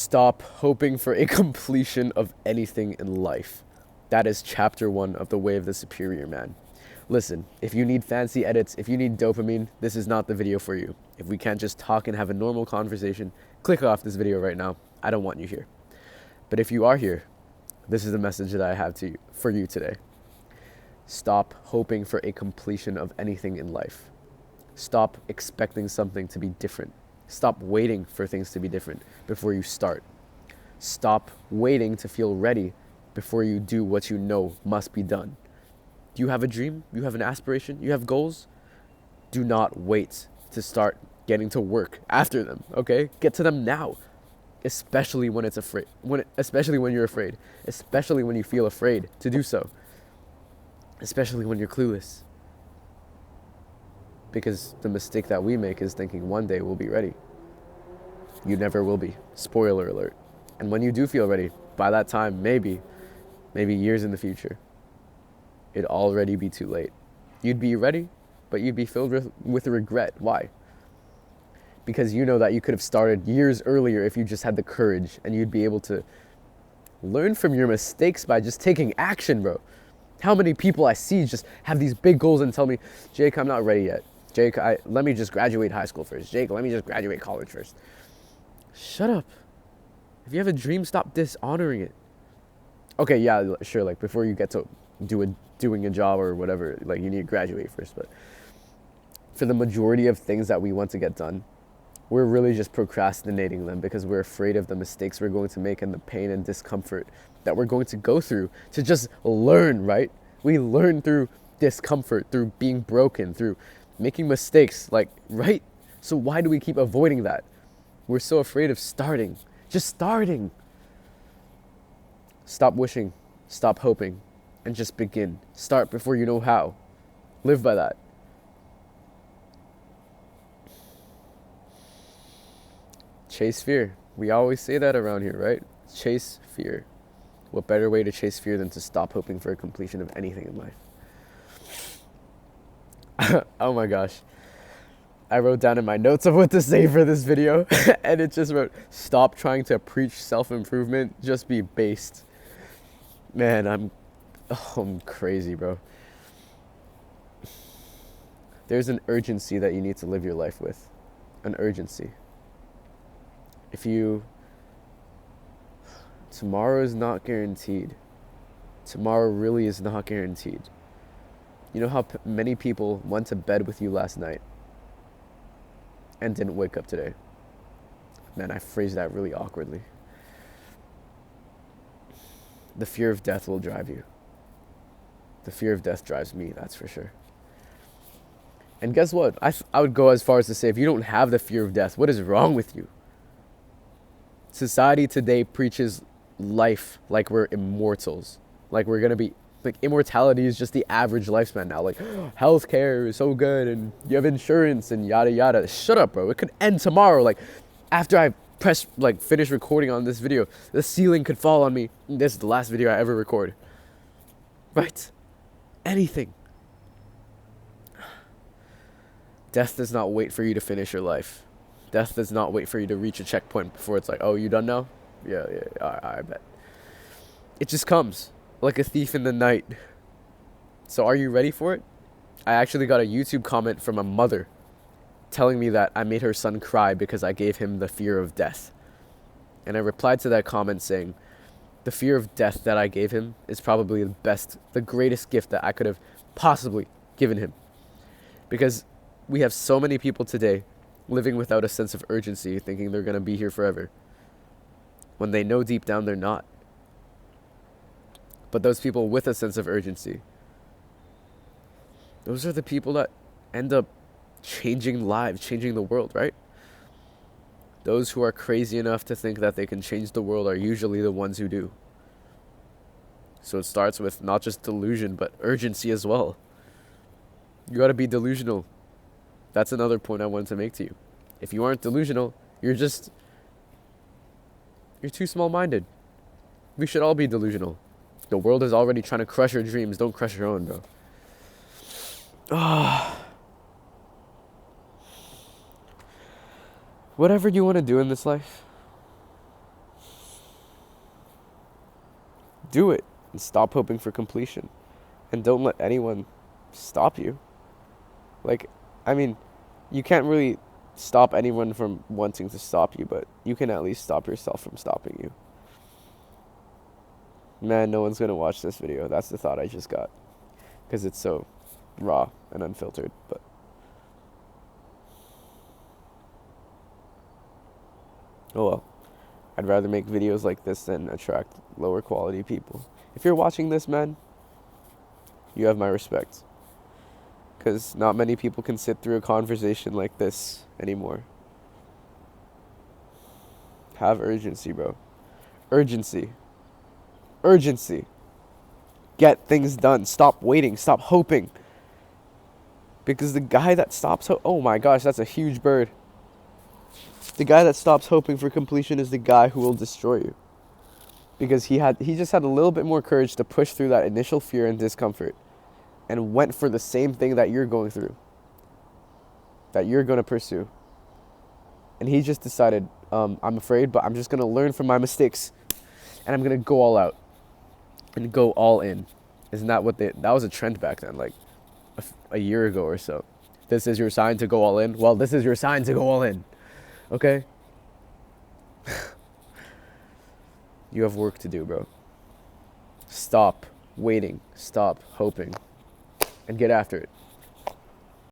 Stop hoping for a completion of anything in life. That is chapter 1 of The Way of the Superior Man. Listen, if you need fancy edits, if you need dopamine, this is not the video for you. If we can't just talk and have a normal conversation, click off this video right now. I don't want you here. But if you are here, this is the message that I have for you today. Stop hoping for a completion of anything in life. Stop expecting something to be different. Stop waiting for things to be different before you start. Stop waiting to feel ready before you do what you know must be done. Do you have a dream? You have an aspiration? You have goals? Do not wait to start getting to work after them, okay? Get to them now. Especially when especially when you're afraid. Especially when you feel afraid to do so. Especially when you're clueless. Because the mistake that we make is thinking one day we'll be ready. You never will be. Spoiler alert. And when you do feel ready, by that time, maybe years in the future, it'd already be too late. You'd be ready, but you'd be filled with regret. Why? Because you know that you could have started years earlier if you just had the courage, and you'd be able to learn from your mistakes by just taking action, bro. How many people I see just have these big goals and tell me, Jake, I'm not ready yet. Jake, let me just graduate high school first. Jake, let me just graduate college first. Shut up. If you have a dream, stop dishonoring it. Okay, yeah, sure, like before you get to doing a job or whatever, like you need to graduate first. But for the majority of things that we want to get done, we're really just procrastinating them because we're afraid of the mistakes we're going to make and the pain and discomfort that we're going to go through to just learn, right? We learn through discomfort, through being broken, through making mistakes, like, right? So why do we keep avoiding that? We're so afraid of starting. Just starting. Stop wishing, stop hoping, and just begin. Start before you know how. Live by that. Chase fear. We always say that around here, right? Chase fear. What better way to chase fear than to stop hoping for a completion of anything in life? Oh my gosh. I wrote down in my notes of what to say for this video, and it just wrote, stop trying to preach self-improvement, just be based. Man, I'm crazy, bro. There's an urgency that you need to live your life with. An urgency. Tomorrow is not guaranteed. Tomorrow really is not guaranteed. You know how many people went to bed with you last night and didn't wake up today? Man, I phrased that really awkwardly. The fear of death will drive you. The fear of death drives me, that's for sure. And guess what? I would go as far as to say, if you don't have the fear of death, what is wrong with you? Society today preaches life like we're immortals. Like we're going to be, like immortality is just the average lifespan now. Like healthcare is so good and you have insurance and yada yada. Shut up, bro. It could end tomorrow. Like after I finish recording on this video, the ceiling could fall on me. This is the last video I ever record. Right? Anything. Death does not wait for you to finish your life. Death does not wait for you to reach a checkpoint before it's like, oh, you done now? Yeah, I bet. It just comes like a thief in the night. So are you ready for it? I actually got a YouTube comment from a mother telling me that I made her son cry because I gave him the fear of death. And I replied to that comment saying, the fear of death that I gave him is probably the greatest gift that I could have possibly given him. Because we have so many people today living without a sense of urgency, thinking they're going to be here forever, when they know deep down they're not. But those people with a sense of urgency, those are the people that end up changing lives, changing the world, right? Those who are crazy enough to think that they can change the world are usually the ones who do. So it starts with not just delusion, but urgency as well. You gotta be delusional. That's another point I wanted to make to you. If you aren't delusional, you're too small-minded. We should all be delusional. The world is already trying to crush your dreams. Don't crush your own, bro. Whatever you want to do in this life, Do it and stop hoping for completion. And don't let anyone stop you. Like, I mean, you can't really stop anyone from wanting to stop you, but you can at least stop yourself from stopping you. Man, no one's gonna watch this video. That's the thought I just got. Because it's so raw and unfiltered, but oh well. I'd rather make videos like this than attract lower quality people. If you're watching this, man, you have my respect. Because not many people can sit through a conversation like this anymore. Have urgency, bro. Urgency. Urgency. Get things done. Stop waiting. Stop hoping. Because the guy that stops oh my gosh, that's a huge bird. The guy that stops hoping for completion is the guy who will destroy you. Because he just had a little bit more courage to push through that initial fear and discomfort and went for the same thing that you're going through, that you're going to pursue. And he just decided, I'm afraid, but I'm just going to learn from my mistakes and I'm going to go all out and go all in. Isn't that that was a trend back then, like a year ago or so. This is your sign to go all in. Well, this is your sign to go all in. Okay? You have work to do, bro. Stop waiting. Stop hoping. And get after it.